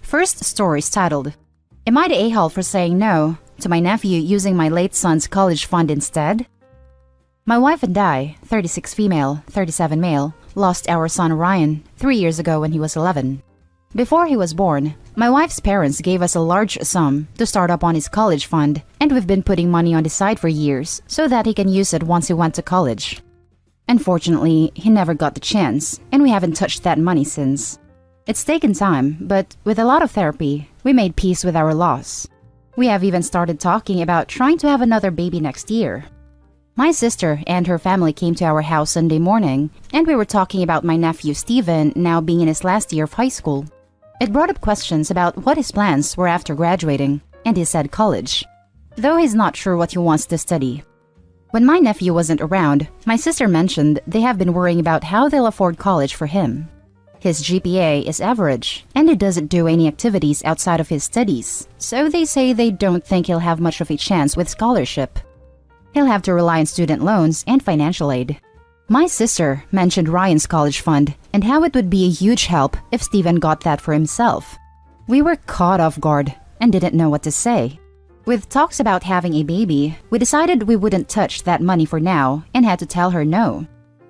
First story is titled, Am I the a-hole for saying no to my nephew using my late son's college fund instead? My wife and I, 36 female, 37 male, lost our son Ryan 3 years ago when he was 11. Before he was born, my wife's parents gave us a large sum to start up on his college fund, and we've been putting money on the side for years so that he can use it once he went to college. Unfortunately, he never got the chance, and we haven't touched that money since. It's taken time, but with a lot of therapy, we made peace with our loss. We have even started talking about trying to have another baby next year. My sister and her family came to our house Sunday morning, and we were talking about my nephew Steven now being in his last year of high school. It brought up questions about what his plans were after graduating, and he said college, though he's not sure what he wants to study. When my nephew wasn't around, my sister mentioned they have been worrying about how they'll afford college for him. His GPA is average, and he doesn't do any activities outside of his studies, so they say they don't think he'll have much of a chance with scholarship. He'll have to rely on student loans and financial aid. My sister mentioned Ryan's college fund and how it would be a huge help if Steven got that for himself. We were caught off guard and didn't know what to say. With talks about having a baby, we decided we wouldn't touch that money for now and had to tell her no.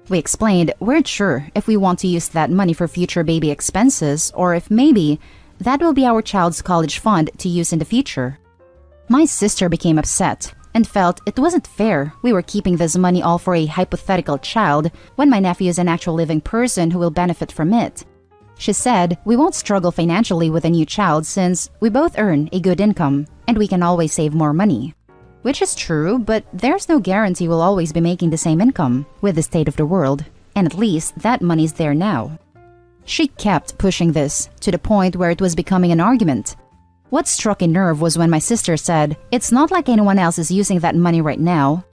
We explained we weren't sure if we want to use that money for future baby expenses or if maybe that will be our child's college fund to use in the future. My sister became upset and felt it wasn't fair we were keeping this money all for a hypothetical child when my nephew is an actual living person who will benefit from it. She said we won't struggle financially with a new child since we both earn a good income and we can always save more money. Which is true, but there's no guarantee we'll always be making the same income with the state of the world, and at least that money's there now. She kept pushing this to the point where it was becoming an argument. What struck a nerve was when my sister said, "It's not like anyone else is using that money right now."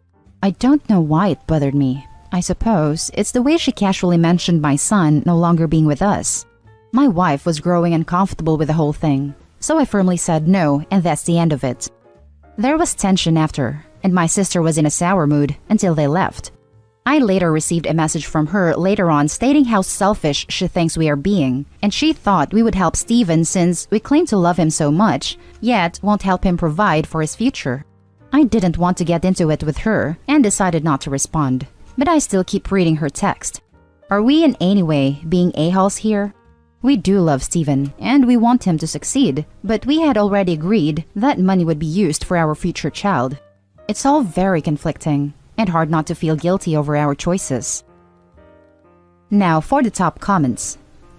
I don't know why it bothered me. I suppose it's the way she casually mentioned my son no longer being with us. My wife was growing uncomfortable with the whole thing, so I firmly said no, and that's the end of it. There was tension after, and my sister was in a sour mood until they left. I later received a message from her later on stating how selfish she thinks we are being, and she thought we would help Steven since we claim to love him so much, yet won't help him provide for his future. I didn't want to get into it with her and decided not to respond, but I still keep reading her text. Are we in any way being a-holes here? We do love Steven, and we want him to succeed, but we had already agreed that money would be used for our future child. It's all very conflicting, and hard not to feel guilty over our choices. Now for the top comments.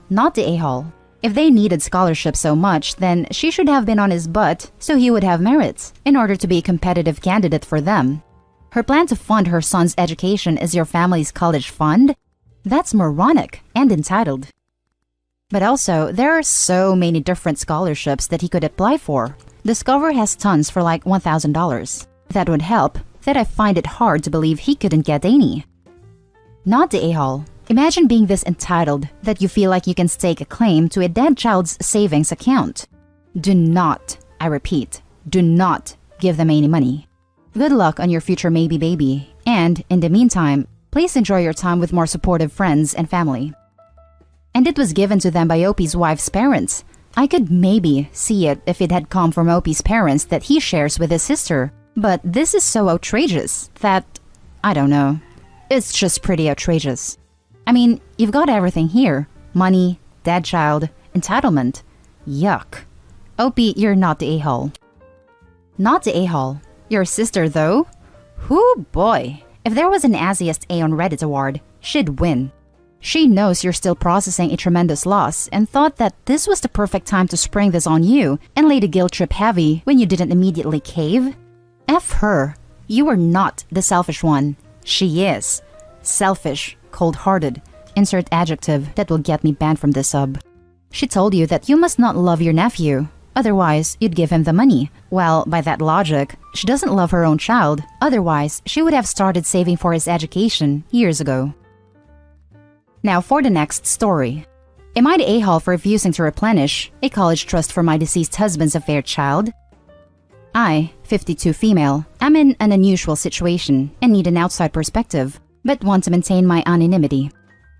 Not the a-hole. If they needed scholarship so much, then she should have been on his butt so he would have merits in order to be a competitive candidate for them. Her plan to fund her son's education is your family's college fund? That's moronic and entitled. But also, there are so many different scholarships that he could apply for. Discover has tons for like $1,000. That would help, that I find it hard to believe he couldn't get any. Not the a-hole. Imagine being this entitled that you feel like you can stake a claim to a dead child's savings account. Do not, I repeat, do not give them any money. Good luck on your future maybe baby, and in the meantime, please enjoy your time with more supportive friends and family. And it was given to them by Opie's wife's parents. I could maybe see it if it had come from Opie's parents that he shares with his sister. But this is so outrageous that, I don't know, it's just pretty outrageous. I mean, you've got everything here. Money, dead child, entitlement. Yuck. Opie, you're not the a-hole. Not the a-hole. Your sister, though? Whoo boy. If there was an Azziest A on Reddit award, she'd win. She knows you're still processing a tremendous loss and thought that this was the perfect time to spring this on you and lay the guilt trip heavy when you didn't immediately cave. F her. You are not the selfish one. She is. Selfish, cold-hearted. Insert adjective that will get me banned from this sub. She told you that you must not love your nephew. Otherwise, you'd give him the money. Well, by that logic, she doesn't love her own child. Otherwise, she would have started saving for his education years ago. Now for the next story. Am I the a-hole for refusing to replenish a college trust for my deceased husband's affair child? I, 52 female, am in an unusual situation and need an outside perspective, but want to maintain my anonymity.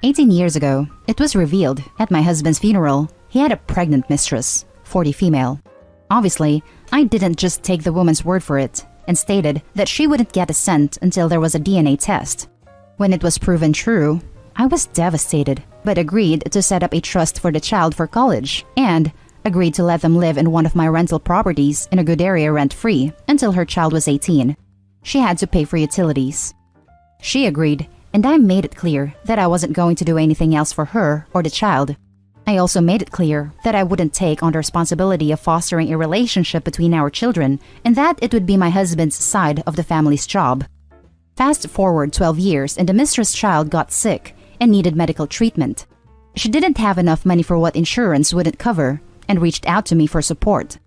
18 years ago, it was revealed at my husband's funeral he had a pregnant mistress, 40 female. Obviously, I didn't just take the woman's word for it and stated that she wouldn't get a cent until there was a DNA test. When it was proven true, I was devastated, but agreed to set up a trust for the child for college and agreed to let them live in one of my rental properties in a good area rent-free until her child was 18. She had to pay for utilities. She agreed, and I made it clear that I wasn't going to do anything else for her or the child. I also made it clear that I wouldn't take on the responsibility of fostering a relationship between our children and that it would be my husband's side of the family's job. Fast forward 12 years and the mistress' child got sick and needed medical treatment. She didn't have enough money for what insurance wouldn't cover and reached out to me for support.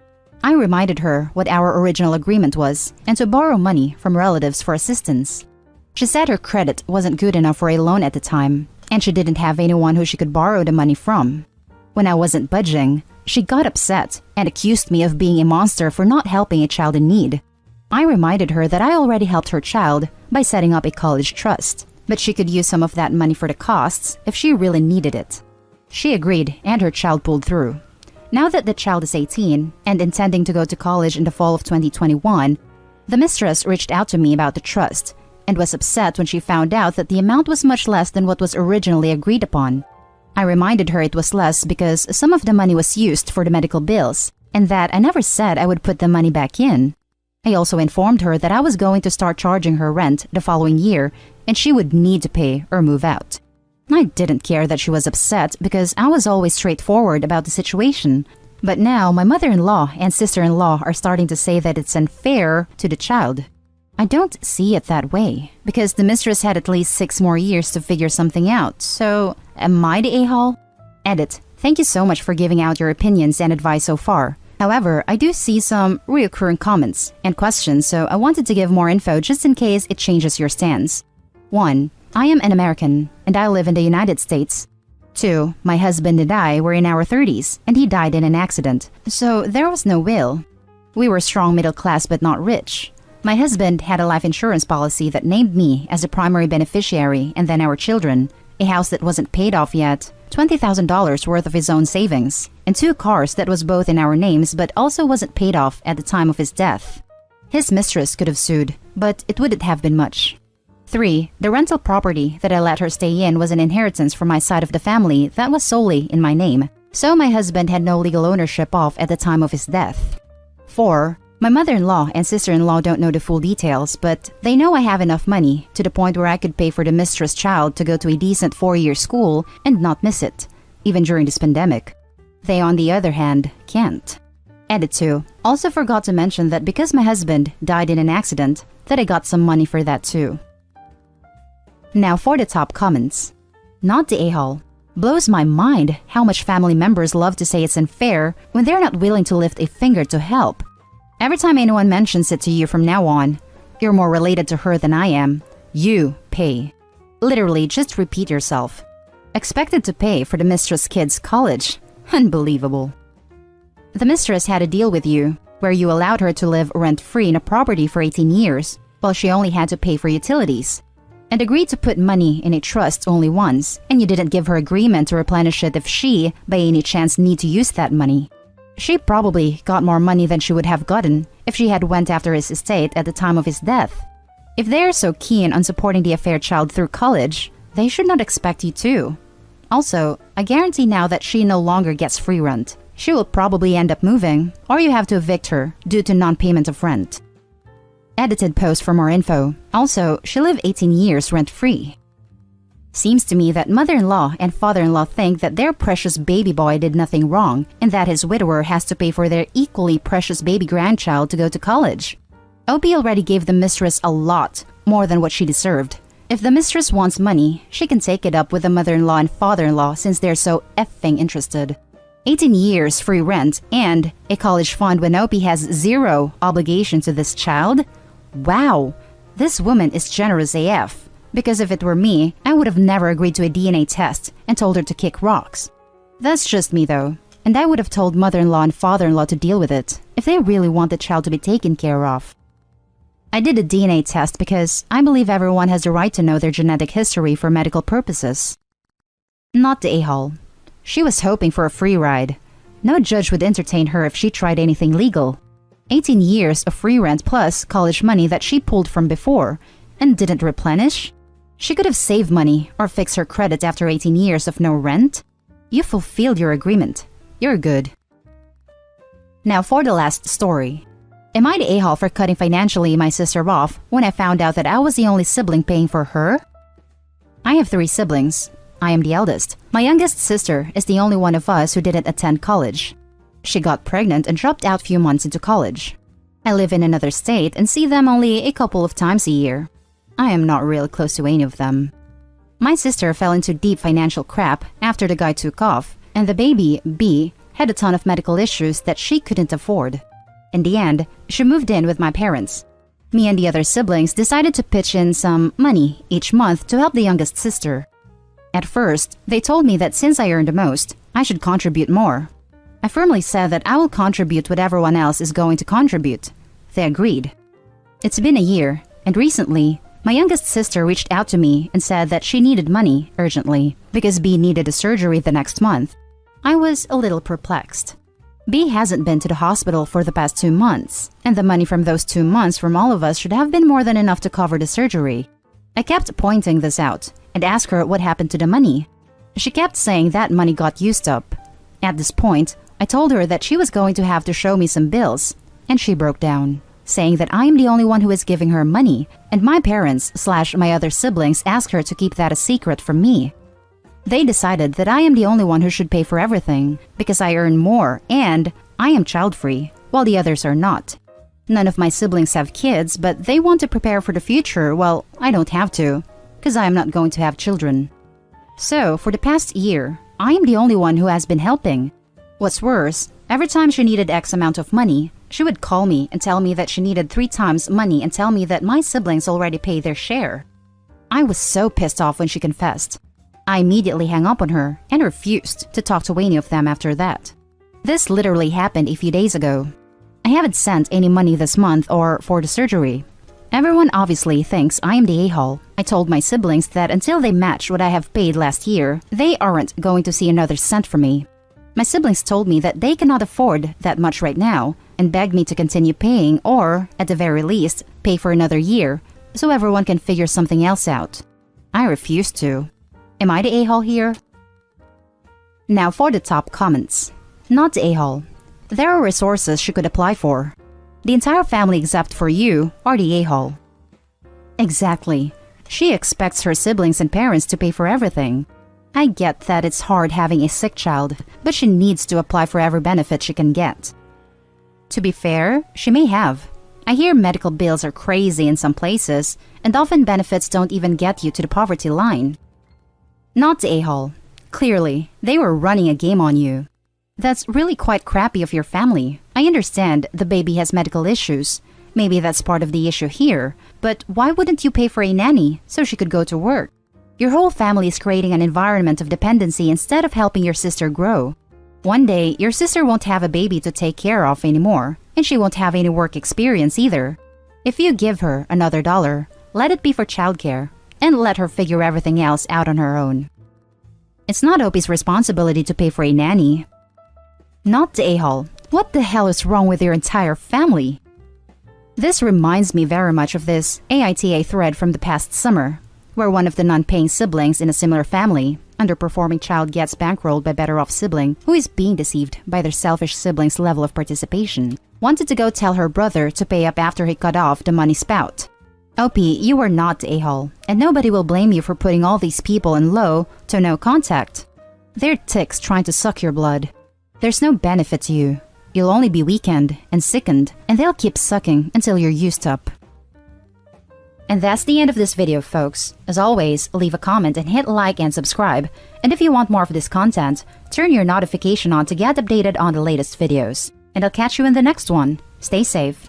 I reminded her what our original agreement was and to borrow money from relatives for assistance. She said her credit wasn't good enough for a loan at the time and she didn't have anyone who she could borrow the money from. When I wasn't budging, she got upset and accused me of being a monster for not helping a child in need. I reminded her that I already helped her child by setting up a college trust, but she could use some of that money for the costs if she really needed it. She agreed and her child pulled through. Now that the child is 18 and intending to go to college in the fall of 2021, the mistress reached out to me about the trust and was upset when she found out that the amount was much less than what was originally agreed upon. I reminded her it was less because some of the money was used for the medical bills and that I never said I would put the money back in. I also informed her that I was going to start charging her rent the following year and she would need to pay or move out. I didn't care that she was upset because I was always straightforward about the situation. But now my mother-in-law and sister-in-law are starting to say that it's unfair to the child. I don't see it that way because the mistress had at least 6 more years to figure something out. So, am I the a-hole? Edit. Thank you so much for giving out your opinions and advice so far. However, I do see some reoccurring comments and questions, so I wanted to give more info just in case it changes your stance. 1. I am an American, and I live in the United States. 2. My husband and I were in our 30s, and he died in an accident, so there was no will. We were strong middle class but not rich. My husband had a life insurance policy that named me as the primary beneficiary and then our children, a house that wasn't paid off yet, $20,000 worth of his own savings, and 2 cars that was both in our names but also wasn't paid off at the time of his death. His mistress could have sued, but it wouldn't have been much. 3. The rental property that I let her stay in was an inheritance from my side of the family that was solely in my name, so my husband had no legal ownership of at the time of his death. 4. My mother-in-law and sister-in-law don't know the full details, but they know I have enough money to the point where I could pay for the mistress' child to go to a decent 4-year school and not miss it, even during this pandemic. They, on the other hand, can't. Edit 2. Also forgot to mention that because my husband died in an accident, that I got some money for that too. Now for the top comments. Not the a-hole. Blows my mind how much family members love to say it's unfair when they're not willing to lift a finger to help. Every time anyone mentions it to you from now on, you're more related to her than I am. You pay. Literally, just repeat yourself. Expected to pay for the mistress' kids' college. Unbelievable. The mistress had a deal with you where you allowed her to live rent-free in a property for 18 years while she only had to pay for utilities, and agreed to put money in a trust only once, and you didn't give her agreement to replenish it if she, by any chance, need to use that money. She probably got more money than she would have gotten if she had went after his estate at the time of his death. If they're so keen on supporting the affair child through college, they should not expect you to. Also, I guarantee now that she no longer gets free rent. She will probably end up moving, or you have to evict her due to non-payment of rent. Edited post for more info. Also, she lived 18 years rent-free. Seems to me that mother-in-law and father-in-law think that their precious baby boy did nothing wrong and that his widower has to pay for their equally precious baby grandchild to go to college. OP already gave the mistress a lot more than what she deserved. If the mistress wants money, she can take it up with the mother-in-law and father-in-law since they're so effing interested. 18 years free rent and a college fund when OP has 0 obligation to this child? Wow, this woman is generous AF. Because if it were me, I would have never agreed to a DNA test and told her to kick rocks. That's just me though, and I would have told mother-in-law and father-in-law to deal with it if they really want the child to be taken care of. I did a DNA test because I believe everyone has the right to know their genetic history for medical purposes. Not the a-hole. She was hoping for a free ride. No judge would entertain her if she tried anything legal. 18 years of free rent plus college money that she pulled from before and didn't replenish? She could have saved money or fixed her credit after 18 years of no rent. You fulfilled your agreement. You're good. Now for the last story. Am I the a-hole for cutting financially my sister off when I found out that I was the only sibling paying for her? I have 3 siblings. I am the eldest. My youngest sister is the only one of us who didn't attend college. She got pregnant and dropped out few months into college. I live in another state and see them only a couple of times a year. I am not real close to any of them. My sister fell into deep financial crap after the guy took off, and the baby, B, had a ton of medical issues that she couldn't afford. In the end, she moved in with my parents. Me and the other siblings decided to pitch in some money each month to help the youngest sister. At first, they told me that since I earned the most, I should contribute more. I firmly said that I will contribute what everyone else is going to contribute. They agreed. It's been a year, and recently, my youngest sister reached out to me and said that she needed money urgently because B needed a surgery the next month. I was a little perplexed. B hasn't been to the hospital for the past 2 months, and the money from those 2 months from all of us should have been more than enough to cover the surgery. I kept pointing this out and asked her what happened to the money. She kept saying that money got used up. At this point, I told her that she was going to have to show me some bills, and she broke down, saying that I am the only one who is giving her money, and my parents/my other siblings asked her to keep that a secret from me. They decided that I am the only one who should pay for everything because I earn more and I am child-free, while the others are not. None of my siblings have kids, but they want to prepare for the future while I don't have to, because I am not going to have children. So, for the past year, I am the only one who has been helping. What's worse, every time she needed X amount of money, she would call me and tell me that she needed 3 times money and tell me that my siblings already paid their share. I was so pissed off when she confessed. I immediately hung up on her and refused to talk to any of them after that. This literally happened a few days ago. I haven't sent any money this month or for the surgery. Everyone obviously thinks I am the a-hole. I told my siblings that until they match what I have paid last year, they aren't going to see another cent from me. My siblings told me that they cannot afford that much right now and begged me to continue paying or, at the very least, pay for another year so everyone can figure something else out. I refused to. Am I the a-hole here? Now for the top comments. Not the a-hole. There are resources she could apply for. The entire family except for you are the a-hole. Exactly. She expects her siblings and parents to pay for everything. I get that it's hard having a sick child, but she needs to apply for every benefit she can get. To be fair, she may have. I hear medical bills are crazy in some places, and often benefits don't even get you to the poverty line. Not the a-hole. Clearly, they were running a game on you. That's really quite crappy of your family. I understand the baby has medical issues. Maybe that's part of the issue here, but why wouldn't you pay for a nanny so she could go to work? Your whole family is creating an environment of dependency instead of helping your sister grow. One day, your sister won't have a baby to take care of anymore, and she won't have any work experience either. If you give her another $1, let it be for childcare, and let her figure everything else out on her own. It's not Opie's responsibility to pay for a nanny. Not the a-hole. What the hell is wrong with your entire family? This reminds me very much of this AITA thread from the past summer, where one of the non-paying siblings in a similar family, underperforming child gets bankrolled by better-off sibling who is being deceived by their selfish sibling's level of participation, wanted to go tell her brother to pay up after he cut off the money spout. Opie, you are not the a-hole, and nobody will blame you for putting all these people in low to no contact. They're ticks trying to suck your blood. There's no benefit to you. You'll only be weakened and sickened, and they'll keep sucking until you're used up. And that's the end of this video, folks. As always, leave a comment and hit like and subscribe. And if you want more of this content, turn your notification on to get updated on the latest videos. And I'll catch you in the next one. Stay safe.